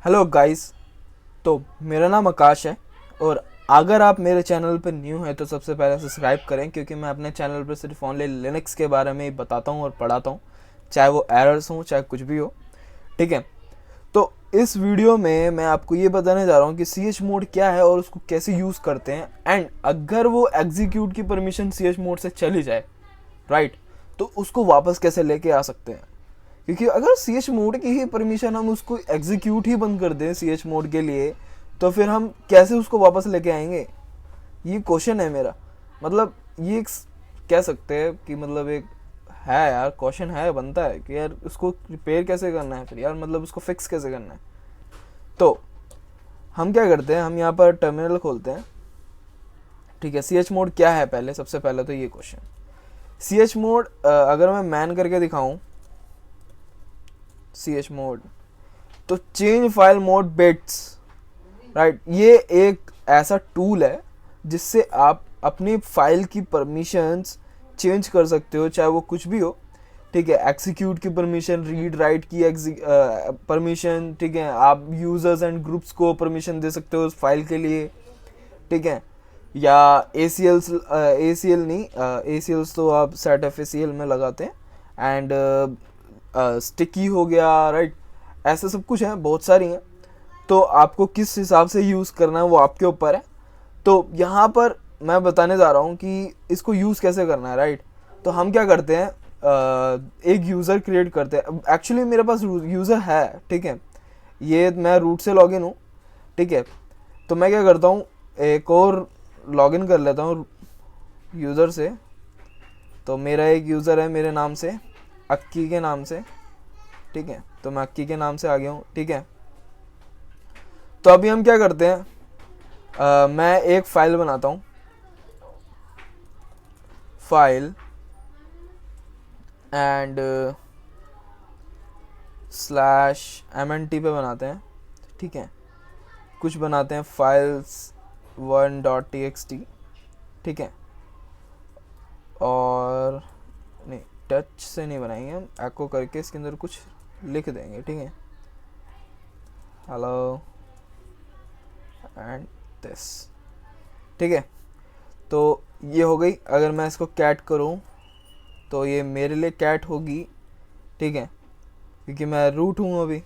Hello guys. तो मेरा नाम आकाश है और अगर आप मेरे चैनल पर न्यू हैं तो सबसे पहले सब्सक्राइब करें, क्योंकि मैं अपने चैनल पर सिर्फ ओनली लिनक्स के बारे में ही बताता हूँ और पढ़ाता हूँ, चाहे वो एरर्स हो चाहे कुछ भी हो। ठीक है। तो इस वीडियो में मैं आपको ये बताने जा रहा हूँ कि सी एच मोड क्या है और उसको कैसे यूज़ करते हैं, एंड अगर वो एग्जीक्यूट की परमिशन सी एच मोड से चली जाए, राइट, तो उसको वापस कैसे लेके आ सकते हैं। क्योंकि अगर सी एच मोड की ही परमिशन हम उसको एग्जीक्यूट ही बंद कर दें सी एच मोड के लिए, तो फिर हम कैसे उसको वापस लेके आएंगे, ये क्वेश्चन है मेरा। मतलब ये एक कह सकते हैं कि मतलब एक है यार, क्वेश्चन है, बनता है कि यार उसको रिपेयर कैसे करना है, फिर यार मतलब उसको फिक्स कैसे करना है। तो हम क्या करते हैं, हम यहाँ पर टर्मिनल खोलते हैं। ठीक है, सी एच मोड क्या है, पहले सबसे पहले तो ये क्वेश्चन। सी एच मोड अगर मैं मैन करके दिखाऊं, सी एच मोड तो change file mode bits, right, ये एक ऐसा टूल है जिससे आप अपनी फाइल की परमिशंस चेंज कर सकते हो, चाहे वो कुछ भी हो। ठीक है, एग्जीक्यूट की परमिशन, रीड राइट की परमिशन, ठीक है, आप यूजर्स एंड ग्रुप्स को परमिशन दे सकते हो उस फाइल के लिए। ठीक है, या ए सी एल्स, ए सी एल नहीं, ए सी एल्स तो आप set F A C L में लगाते हैं, एंड स्टिकी हो गया, राइट, ऐसे सब कुछ है, बहुत सारी हैं। तो आपको किस हिसाब से यूज़ करना है वो आपके ऊपर है। तो यहाँ पर मैं बताने जा रहा हूँ कि इसको यूज़ कैसे करना है, राइट। तो हम क्या करते हैं, एक यूज़र क्रिएट करते हैं। एक्चुअली मेरे पास यूज़र है, ठीक है, ये मैं रूट से लॉगिन हूँ। ठीक है, तो मैं क्या करता हूँ, एक और लॉगिन कर लेता हूँ यूज़र से। तो मेरा एक यूज़र है मेरे नाम से, अक्की के नाम से। ठीक है, तो मैं अक्की के नाम से आ गया हूँ। ठीक है, तो अभी हम क्या करते हैं, मैं एक फाइल बनाता हूँ, file and slash M N T पे बनाते हैं। ठीक है, कुछ बनाते हैं files one dot T X T. ठीक है, और नहीं, टच से नहीं बनाएंगे हम, एको करके इसके अंदर कुछ लिख देंगे। ठीक है, हेलो एंड दिस। ठीक है, तो ये हो गई। अगर मैं इसको कैट करूँ तो ये मेरे लिए कैट होगी। ठीक है, क्योंकि मैं रूट हूँ अभी।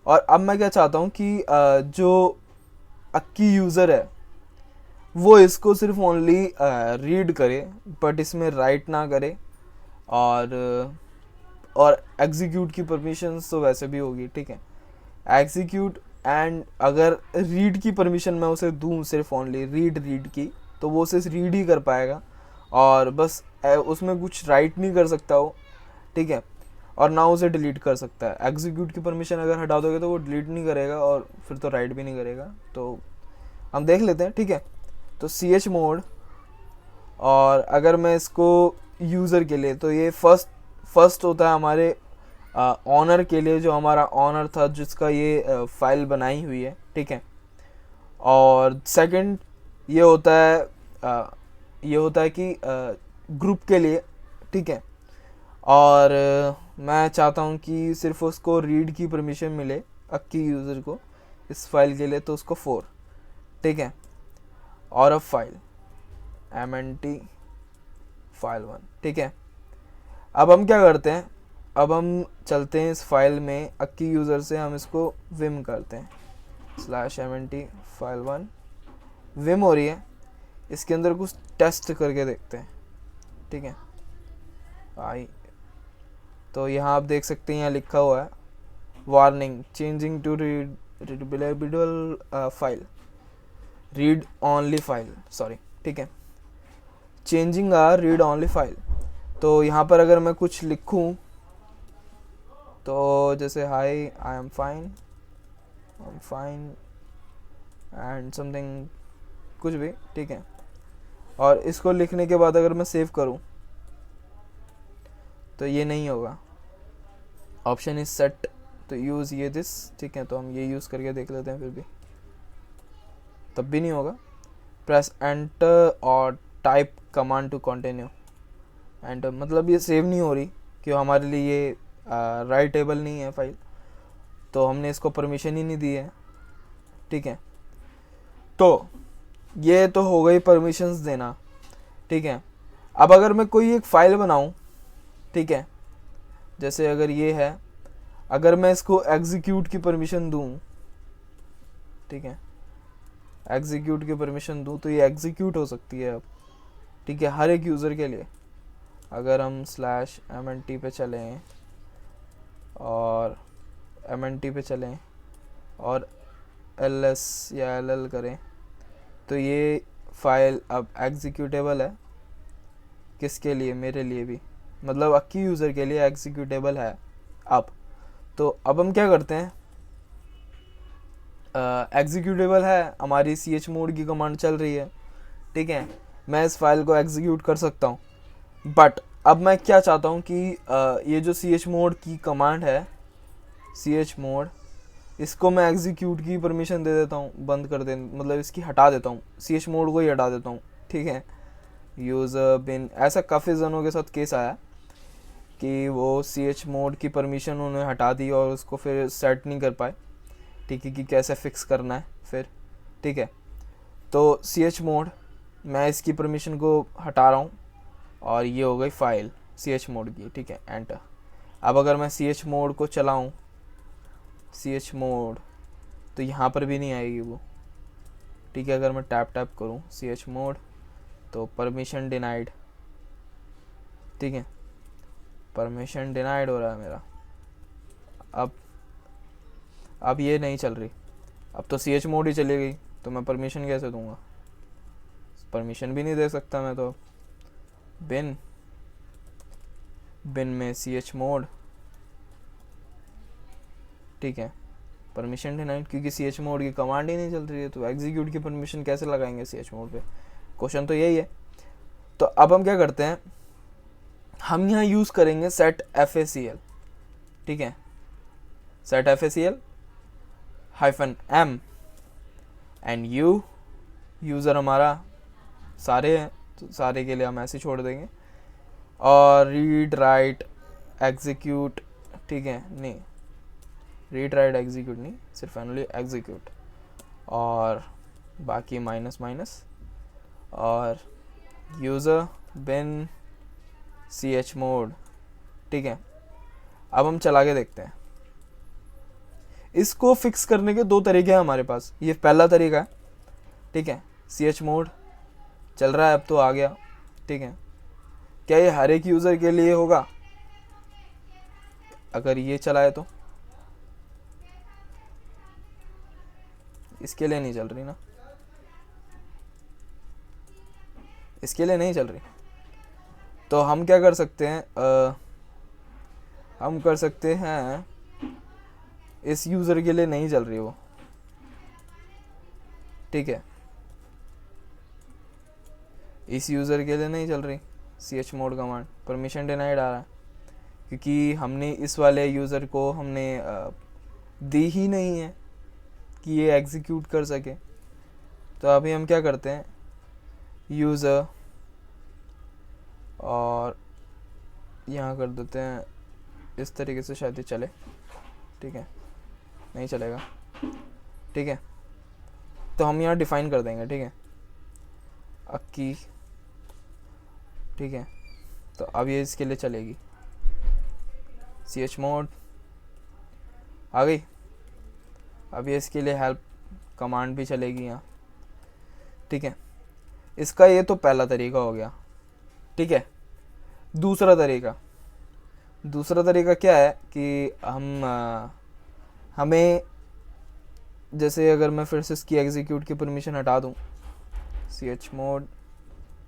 और अब मैं क्या चाहता हूँ कि जो अक्की यूज़र है वो इसको सिर्फ ओनली रीड करे, बट इसमें राइट ना करे। और और एग्जीक्यूट की परमिशंस तो वैसे भी होगी। ठीक है, एग्जीक्यूट, एंड अगर रीड की परमिशन मैं उसे दूँ सिर्फ ओनली रीड की, तो वो सिर्फ रीड ही कर पाएगा और बस उसमें कुछ राइट नहीं कर सकता वो। ठीक है, और ना उसे डिलीट कर सकता है। एग्जीक्यूट की परमिशन अगर हटा दोगे तो वो डिलीट नहीं करेगा और फिर तो राइट भी नहीं करेगा। तो हम देख लेते हैं। ठीक है, तो सी एच मोड, और अगर मैं इसको यूज़र के लिए, तो ये फर्स्ट होता है हमारे ऑनर के लिए, जो हमारा ऑनर था जिसका ये फाइल बनाई हुई है। ठीक है, और सेकंड ये होता है कि ग्रुप के लिए। ठीक है, और मैं चाहता हूँ कि सिर्फ उसको रीड की परमिशन मिले, अक्की यूज़र को, इस फाइल के लिए, तो उसको 4। ठीक है, और अब file M N T file 1। ठीक है, अब हम क्या करते हैं, अब हम चलते हैं इस फाइल में, अक्की यूज़र से हम इसको विम करते हैं, slash M N T file 1 vim हो रही है। इसके अंदर कुछ टेस्ट करके देखते हैं। ठीक है, आई, तो यहाँ आप देख सकते हैं, यहाँ लिखा हुआ है warning changing to readable file, read only file, sorry. ठीक है, changing a read only file. तो यहाँ पर अगर मैं कुछ लिखूँ, तो जैसे hi, I am fine and something, कुछ भी। ठीक है, और इसको लिखने के बाद अगर मैं सेव करूँ तो ये नहीं होगा। ऑप्शन इज सेट तो यूज़ ये दिस। ठीक है, तो हम ये यूज़ करके देख लेते हैं, फिर भी तब भी नहीं होगा। प्रेस एंटर और type command to continue. Enter मतलब ये सेव नहीं हो रही, क्यों, हमारे लिए ये राइटेबल नहीं है फाइल। तो हमने इसको परमिशन ही नहीं दी है, ठीक है। तो ये तो हो गई परमिशंस देना, ठीक है। अब अगर मैं कोई एक फ़ाइल बनाऊँ, ठीक है, जैसे अगर ये है, अगर मैं इसको एग्जीक्यूट की परमिशन दूँ, ठीक है, एग्जीक्यूट की परमिशन दूँ तो ये एग्जीक्यूट हो सकती है अब, ठीक है, हर एक यूज़र के लिए। अगर हम /mnt पे चलें और mnt पे चलें और ls या ll करें तो ये फाइल अब एग्जीक्यूटेबल है। किसके लिए? मेरे लिए भी, मतलब अक्की यूज़र के लिए एग्जीक्यूटेबल है अब। तो अब हम क्या करते हैं, एग्जीक्यूटेबल है, हमारी chmod की कमांड चल रही है, ठीक है, मैं इस फाइल को एग्जीक्यूट कर सकता हूँ। बट अब मैं क्या चाहता हूँ कि ये जो chmod की कमांड है, chmod, इसको मैं एग्जीक्यूट की परमिशन दे देता हूँ, बंद कर दे, मतलब इसकी हटा देता हूँ, chmod को ही हटा देता हूँ, ठीक है। यूज़र बिन, ऐसा काफ़ी जनों के साथ केस आया कि वो chmod की परमिशन उन्होंने हटा दी और उसको फिर सेट नहीं कर पाए, ठीक है, कि कैसे फिक्स करना है फिर, ठीक है। तो chmod, मैं इसकी परमिशन को हटा रहा हूँ और ये हो गई फाइल chmod की, ठीक है, एंटर। अब अगर मैं chmod को चलाऊँ, chmod, तो यहाँ पर भी नहीं आएगी वो, ठीक है। अगर मैं टैप करूँ chmod तो परमिशन डिनाइड, ठीक है, परमिशन डिनाइड हो रहा है मेरा। अब ये नहीं चल रही, अब तो chmod ही चली गई, तो मैं परमिशन कैसे दूंगा? परमिशन भी नहीं दे सकता मैं तो। बिन में chmod, ठीक है, परमिशन डिनाइड, क्योंकि chmod की कमांड ही नहीं चल रही है, तो एग्जीक्यूट की परमिशन कैसे लगाएंगे chmod पे? क्वेश्चन तो यही है। तो अब हम क्या करते हैं, हम यहाँ यूज़ करेंगे set facl, ठीक है, set facl -m end user हमारा सारे हैं, तो सारे के लिए हम ऐसे छोड़ देंगे, और रीड राइट एग्जीक्यूट, ठीक है, नहीं, रीड राइट एग्जीक्यूट नहीं, सिर्फ ओनली एग्जीक्यूट, और बाकी माइनस और यूज़र बिन chmod, ठीक है। अब हम चला के देखते हैं। इसको फिक्स करने के दो तरीके हैं हमारे पास। ये पहला तरीका है, ठीक है, chmod चल रहा है, अब तो आ गया, ठीक है। क्या ये हर एक यूज़र के लिए होगा? अगर ये चलाए तो इसके लिए नहीं चल रही ना, इसके लिए नहीं चल रही। तो हम क्या कर सकते हैं, हम कर सकते हैं, इस यूज़र के लिए नहीं चल रही वो, ठीक है, इस यूज़र के लिए नहीं चल रही chmod कमांड, परमिशन डिनाइड आ रहा है, क्योंकि हमने इस वाले यूज़र को हमने दी ही नहीं है कि ये एग्जीक्यूट कर सके। तो अभी हम क्या करते हैं, यूज़र, और यहाँ कर देते हैं इस तरीके से, शायद ये चले, ठीक है, नहीं चलेगा, ठीक है। तो हम यहाँ डिफ़ाइन कर देंगे, ठीक है, अक्की, ठीक है। तो अब ये इसके लिए चलेगी, chmod आ गई। अब ये इसके लिए हेल्प कमांड भी चलेगी यहाँ, ठीक है। इसका ये तो पहला तरीका हो गया, ठीक है। दूसरा तरीका क्या है कि हमें, जैसे अगर मैं फिर से इसकी एग्जीक्यूट की परमिशन हटा दूँ, chmod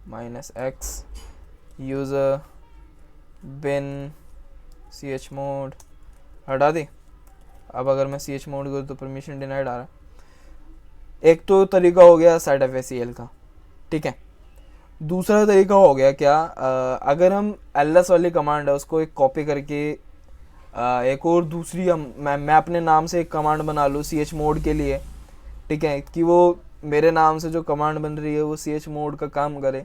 -x यूज़र बिन chmod हटा दी। अब अगर मैं chmod करूँ तो परमिशन डिनाइड आ रहा है। एक तो तरीका हो गया set facl का, ठीक है। दूसरा तरीका हो गया क्या, अगर हम ls वाली कमांड है उसको एक कॉपी करके एक और दूसरी मैं अपने नाम से एक कमांड बना लूँ chmod के लिए, ठीक है, कि वो मेरे नाम से जो कमांड बन रही है वो chmod का काम करे।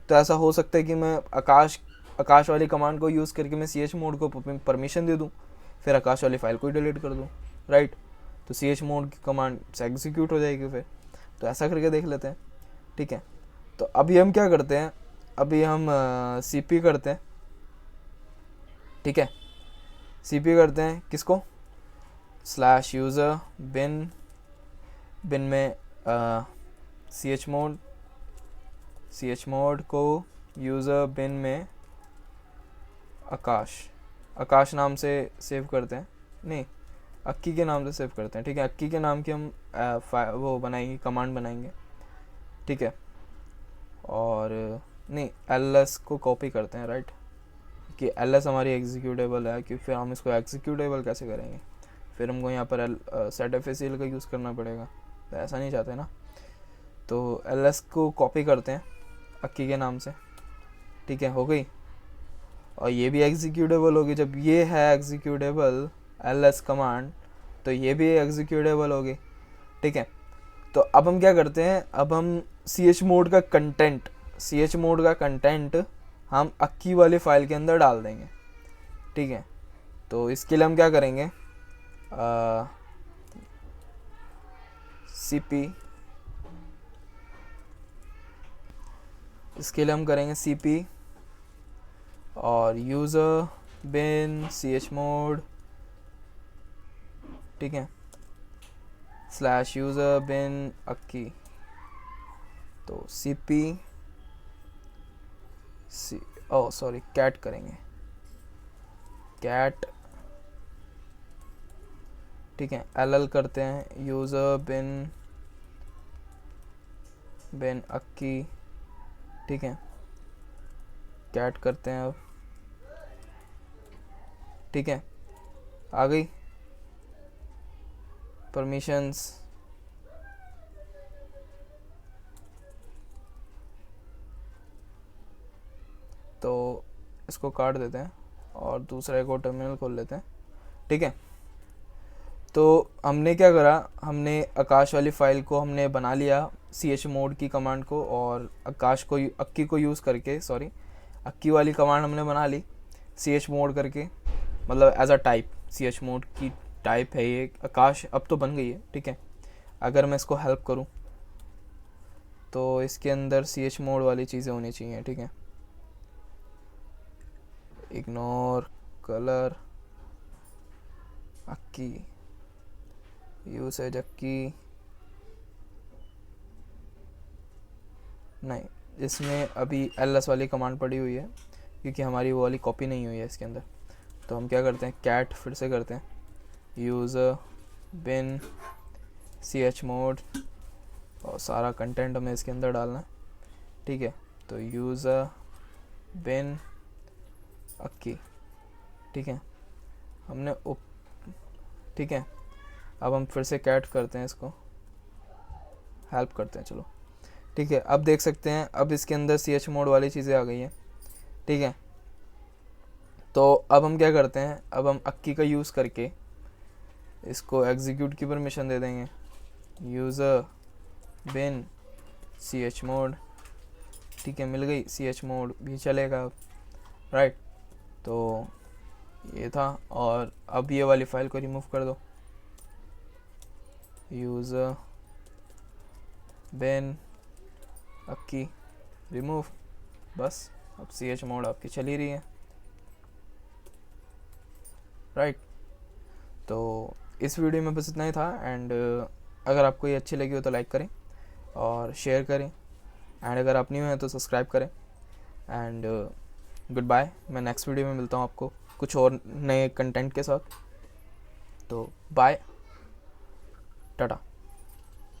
तो ऐसा हो सकता है कि मैं आकाश वाली कमांड को यूज़ करके मैं chmod को परमिशन दे दूँ, फिर आकाश वाली फाइल को ही डिलीट कर दूँ, राइट। तो chmod की कमांड से एग्जीक्यूट हो जाएगी फिर। तो ऐसा करके देख लेते हैं, ठीक है। तो अभी हम क्या करते हैं, अभी हम cp करते हैं, ठीक है। cp करते हैं किसको, /user bin में chmod को यूज़र बिन में आकाश नाम से सेव करते हैं, नहीं अक्की के नाम से सेव करते हैं, ठीक है। अक्की के नाम की हम वो बनाएंगे, कमांड बनाएंगे, ठीक है। और नहीं ls को कॉपी करते हैं, राइट, कि ls हमारी एग्जीक्यूटेबल है, कि फिर हम इसको एग्जीक्यूटेबल कैसे करेंगे, फिर हमको यहाँ पर setfacil का यूज़ करना पड़ेगा, तो ऐसा नहीं चाहते ना। तो ls को कॉपी करते हैं अक्की के नाम से, ठीक है, हो गई। और ये भी एग्जीक्यूटेबल होगी, जब ये है एग्जीक्यूटेबल ls कमांड, तो ये भी एग्जीक्यूटेबल होगी, ठीक है। तो अब हम क्या करते हैं, अब हम chmod का कंटेंट हम अक्की वाली फाइल के अंदर डाल देंगे, ठीक है। तो इसके लिए हम क्या करेंगे, cp, इसके लिए हम करेंगे cp और यूज़र बिन chmod, ठीक है, /user bin अक्की। तो cp कैट करेंगे, कैट, ठीक है, ll करते हैं यूज़र बिन अक्की, ठीक है, कैट करते हैं अब, ठीक है, आ गई परमिशंस। तो इसको काट देते हैं और दूसरा एक और टर्मिनल खोल लेते हैं, ठीक है। तो हमने क्या करा, हमने आकाश वाली फाइल को हमने बना लिया chmod की कमांड को, और अक्की को यूज़ करके, अक्की वाली कमांड हमने बना ली chmod करके, मतलब एज अ टाइप, chmod की टाइप है ये आकाश, अब तो बन गई है, ठीक है। अगर मैं इसको हेल्प करूं तो इसके अंदर chmod वाली चीज़ें होनी चाहिए, ठीक है। इग्नोर कलर अक्की, यूसेज अक्की, नहीं इसमें अभी ls वाली कमांड पड़ी हुई है, क्योंकि हमारी वो वाली कॉपी नहीं हुई है इसके अंदर। तो हम क्या करते हैं, कैट फिर से करते हैं यूज़र बिन chmod, और सारा कंटेंट हमें इसके अंदर डालना है, ठीक है। तो यूज़र बिन अक्की, ठीक है, हमने ठीक है। अब हम फिर से कैट करते हैं, इसको हेल्प करते हैं, चलो, ठीक है। अब देख सकते हैं, अब इसके अंदर chmod वाली चीज़ें आ गई हैं, ठीक है। तो अब हम क्या करते हैं, अब हम अक्की का यूज़ करके इसको एग्जीक्यूट की परमिशन दे देंगे, यूज़र बिन chmod, ठीक है, मिल गई, chmod भी चलेगा अब, राइट। तो ये था, और अब ये वाली फाइल को रिमूव कर दो, यूज़र बिन अक्की रिमूव, बस अब chmod आपकी चली रही है, राइट। तो इस वीडियो में बस इतना ही था, एंड अगर आपको ये अच्छी लगी हो तो लाइक करें और शेयर करें, एंड अगर आप न्यू हैं तो सब्सक्राइब करें, एंड गुड बाय। मैं नेक्स्ट वीडियो में मिलता हूँ आपको कुछ और नए कंटेंट के साथ। तो बाय, टाटा।